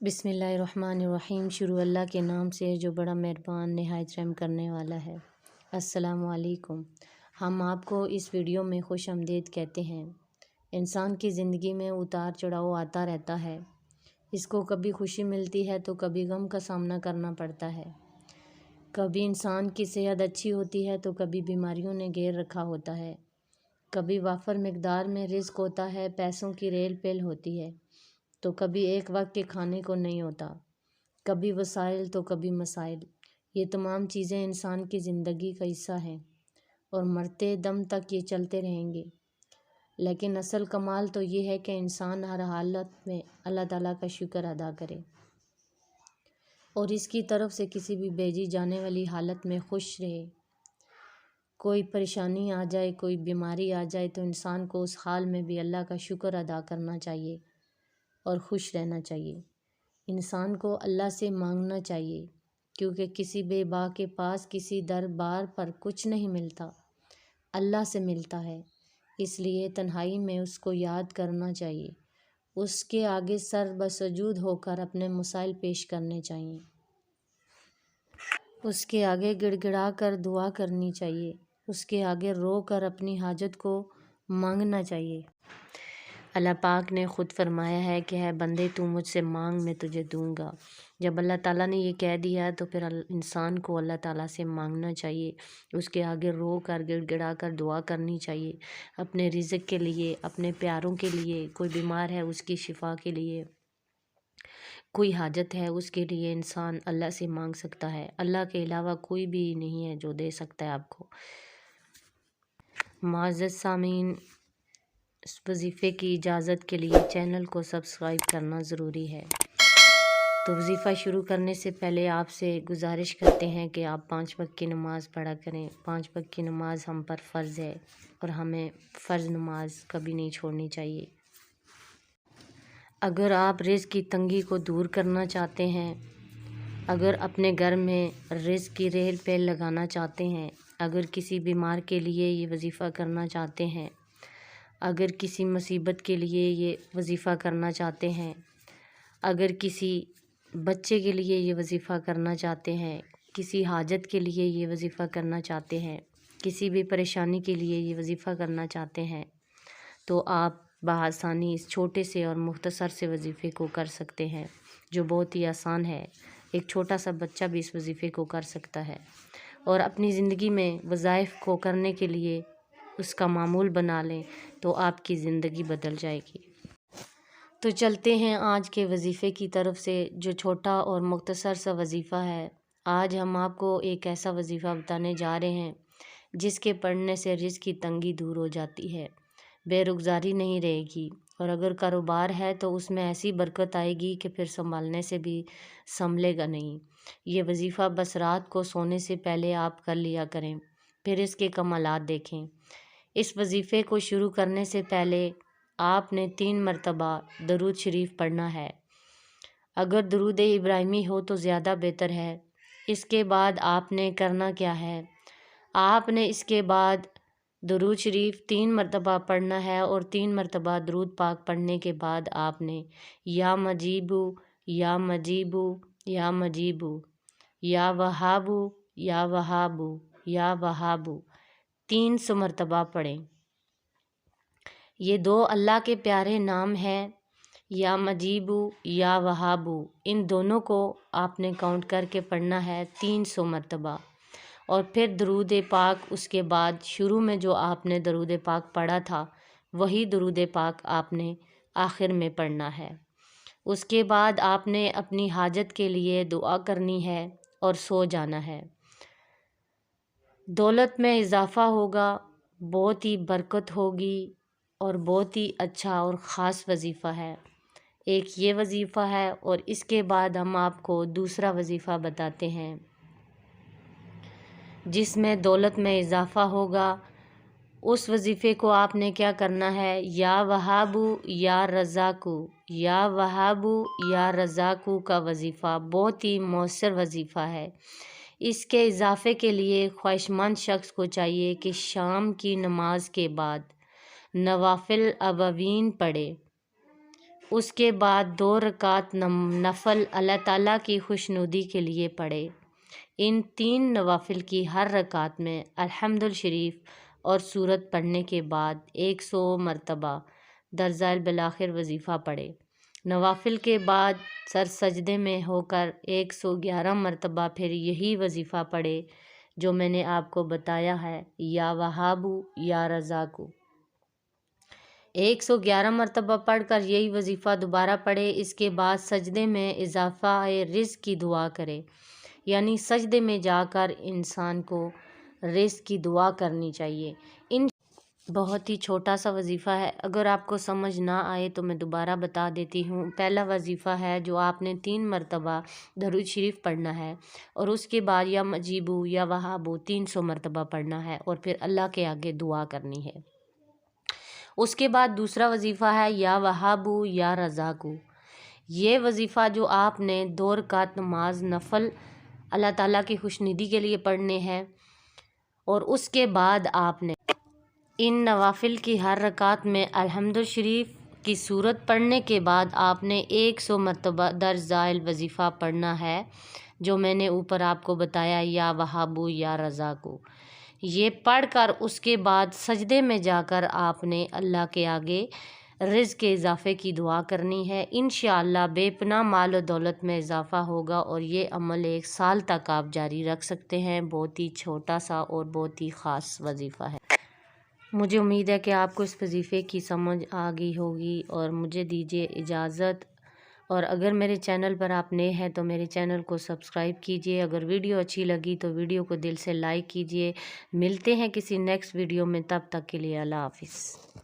بسم اللہ الرحمن الرحیم۔ شروع اللہ کے نام سے جو بڑا مہربان نہایت رحم کرنے والا ہے۔ السلام علیکم۔ ہم آپ کو اس ویڈیو میں خوش آمدید کہتے ہیں۔ انسان کی زندگی میں اتار چڑھاؤ آتا رہتا ہے۔ اس کو کبھی خوشی ملتی ہے تو کبھی غم کا سامنا کرنا پڑتا ہے۔ کبھی انسان کی صحت اچھی ہوتی ہے تو کبھی بیماریوں نے گھیر رکھا ہوتا ہے۔ کبھی وافر مقدار میں رزق ہوتا ہے، پیسوں کی ریل پیل ہوتی ہے، تو کبھی ایک وقت کے کھانے کو نہیں ہوتا۔ کبھی وسائل تو کبھی مسائل۔ یہ تمام چیزیں انسان کی زندگی کا حصہ ہیں اور مرتے دم تک یہ چلتے رہیں گے۔ لیکن اصل کمال تو یہ ہے کہ انسان ہر حالت میں اللہ تعالیٰ کا شکر ادا کرے اور اس کی طرف سے کسی بھی بھیجی جانے والی حالت میں خوش رہے۔ کوئی پریشانی آ جائے، کوئی بیماری آ جائے تو انسان کو اس حال میں بھی اللہ کا شکر ادا کرنا چاہیے اور خوش رہنا چاہیے۔ انسان کو اللہ سے مانگنا چاہیے، کیونکہ کسی بے باک کے پاس کسی دربار پر کچھ نہیں ملتا، اللہ سے ملتا ہے۔ اس لیے تنہائی میں اس کو یاد کرنا چاہیے، اس کے آگے سر بسجود ہو کر اپنے مسائل پیش کرنے چاہیے، اس کے آگے گڑ گڑا کر دعا کرنی چاہیے، اس کے آگے رو کر اپنی حاجت کو مانگنا چاہیے۔ اللہ پاک نے خود فرمایا ہے کہ ہے بندے تو مجھ سے مانگ، میں تجھے دوں گا۔ جب اللہ تعالیٰ نے یہ کہہ دیا تو پھر انسان کو اللہ تعالیٰ سے مانگنا چاہیے، اس کے آگے رو کر گڑ گڑا کر دعا کرنی چاہیے، اپنے رزق کے لیے، اپنے پیاروں کے لیے، کوئی بیمار ہے اس کی شفا کے لیے، کوئی حاجت ہے اس کے لیے انسان اللہ سے مانگ سکتا ہے۔ اللہ کے علاوہ کوئی بھی نہیں ہے جو دے سکتا ہے آپ کو۔ معزز سامعین، اس وظیفے کی اجازت کے لیے چینل کو سبسکرائب کرنا ضروری ہے۔ تو وظیفہ شروع کرنے سے پہلے آپ سے گزارش کرتے ہیں کہ آپ 5 وقت کی نماز پڑھا کریں۔ 5 وقت کی نماز ہم پر فرض ہے اور ہمیں فرض نماز کبھی نہیں چھوڑنی چاہیے۔ اگر آپ رزق کی تنگی کو دور کرنا چاہتے ہیں، اگر اپنے گھر میں رزق کی ریل پیل لگانا چاہتے ہیں، اگر کسی بیمار کے لیے یہ وظیفہ کرنا چاہتے ہیں، اگر کسی مصیبت کے لیے یہ وظیفہ کرنا چاہتے ہیں، اگر کسی بچے کے لیے یہ وظیفہ کرنا چاہتے ہیں، کسی حاجت کے لیے یہ وظیفہ کرنا چاہتے ہیں، کسی بھی پریشانی کے لیے یہ وظیفہ کرنا چاہتے ہیں، تو آپ بآسانی اس چھوٹے سے اور مختصر سے وظیفے کو کر سکتے ہیں، جو بہت ہی آسان ہے۔ ایک چھوٹا سا بچہ بھی اس وظیفے کو کر سکتا ہے اور اپنی زندگی میں وظائف کو کرنے کے لیے اس کا معمول بنا لیں تو آپ کی زندگی بدل جائے گی۔ تو چلتے ہیں آج کے وظیفے کی طرف سے، جو چھوٹا اور مختصر سا وظیفہ ہے۔ آج ہم آپ کو ایک ایسا وظیفہ بتانے جا رہے ہیں جس کے پڑھنے سے رزق کی تنگی دور ہو جاتی ہے، بے روزگاری نہیں رہے گی، اور اگر کاروبار ہے تو اس میں ایسی برکت آئے گی کہ پھر سنبھالنے سے بھی سنبھلے گا نہیں۔ یہ وظیفہ بس رات کو سونے سے پہلے آپ کر لیا کریں، پھر اس کے کمالات دیکھیں۔ اس وظیفے کو شروع کرنے سے پہلے آپ نے 3 مرتبہ درود شریف پڑھنا ہے۔ اگر درود ابراہیمی ہو تو زیادہ بہتر ہے۔ اس کے بعد آپ نے کرنا کیا ہے؟ آپ نے اس کے بعد درود شریف 3 مرتبہ پڑھنا ہے، اور 3 مرتبہ درود پاک پڑھنے کے بعد آپ نے یا مجیبو یا مجیبو یا مجیبو یا وہابو یا وہابو یا وہابو 300 مرتبہ پڑھیں۔ یہ 2 اللہ کے پیارے نام ہیں، یا مجیبو یا وہابو، ان دونوں کو آپ نے کاؤنٹ کر کے پڑھنا ہے 300 مرتبہ، اور پھر درود پاک اس کے بعد شروع میں جو آپ نے درود پاک پڑھا تھا وہی درود پاک آپ نے آخر میں پڑھنا ہے۔ اس کے بعد آپ نے اپنی حاجت کے لیے دعا کرنی ہے اور سو جانا ہے۔ دولت میں اضافہ ہوگا، بہت ہی برکت ہوگی اور بہت ہی اچھا اور خاص وظیفہ ہے۔ ایک یہ وظیفہ ہے، اور اس کے بعد ہم آپ کو دوسرا وظیفہ بتاتے ہیں جس میں دولت میں اضافہ ہوگا۔ اس وظیفے کو آپ نے کیا کرنا ہے؟ یا وہابو یا رزاقو، یا وہابو یا رزاقو کا وظیفہ بہت ہی مؤثر وظیفہ ہے۔ اس کے اضافے کے لیے خواہشمند شخص کو چاہیے کہ شام کی نماز کے بعد نوافل ابوین پڑھے، اس کے بعد 2 رکعت نفل اللہ تعالیٰ کی خوشنودی کے لیے پڑھے۔ ان 3 نوافل کی ہر رکعت میں الحمد شریف اور سورت پڑھنے کے بعد 100 مرتبہ درجہ بالآخر وظیفہ پڑھے۔ نوافل کے بعد سر سجدے میں ہو کر 111 مرتبہ پھر یہی وظیفہ پڑھے جو میں نے آپ کو بتایا ہے، یا وہابو یا رزاقو۔ 111 مرتبہ پڑھ کر یہی وظیفہ دوبارہ پڑھے۔ اس کے بعد سجدے میں اضافہ رزق کی دعا کرے، یعنی سجدے میں جا کر انسان کو رزق کی دعا کرنی چاہیے۔ بہت ہی چھوٹا سا وظیفہ ہے، اگر آپ کو سمجھ نہ آئے تو میں دوبارہ بتا دیتی ہوں۔ پہلا وظیفہ ہے جو آپ نے 3 مرتبہ درود شریف پڑھنا ہے، اور اس کے بعد یا مجیبو یا وہابو 300 مرتبہ پڑھنا ہے، اور پھر اللہ کے آگے دعا کرنی ہے۔ اس کے بعد دوسرا وظیفہ ہے یا وہابو یا رزاقو۔ یہ وظیفہ جو آپ نے 2 رکعت نماز نفل اللہ تعالیٰ کی خوشنودی کے لیے پڑھنے ہیں، اور اس کے بعد آپ نے ان نوافل کی ہر رکعت میں الحمد شریف کی سورت پڑھنے کے بعد آپ نے 100 مرتبہ درج ذیل وظیفہ پڑھنا ہے جو میں نے اوپر آپ کو بتایا، یا وہابو یا رزاقو۔ یہ پڑھ کر اس کے بعد سجدے میں جا کر آپ نے اللہ کے آگے رزق کے اضافے کی دعا کرنی ہے۔ انشاءاللہ بے پناہ مال و دولت میں اضافہ ہوگا، اور یہ عمل 1 سال تک آپ جاری رکھ سکتے ہیں۔ بہت ہی چھوٹا سا اور بہت ہی خاص وظیفہ ہے۔ مجھے امید ہے کہ آپ کو اس وظیفے کی سمجھ آ گئی ہوگی، اور مجھے دیجیے اجازت۔ اور اگر میرے چینل پر آپ نئے ہیں تو میرے چینل کو سبسکرائب کیجیے۔ اگر ویڈیو اچھی لگی تو ویڈیو کو دل سے لائک کیجیے۔ ملتے ہیں کسی نیکسٹ ویڈیو میں، تب تک کے لیے اللہ حافظ۔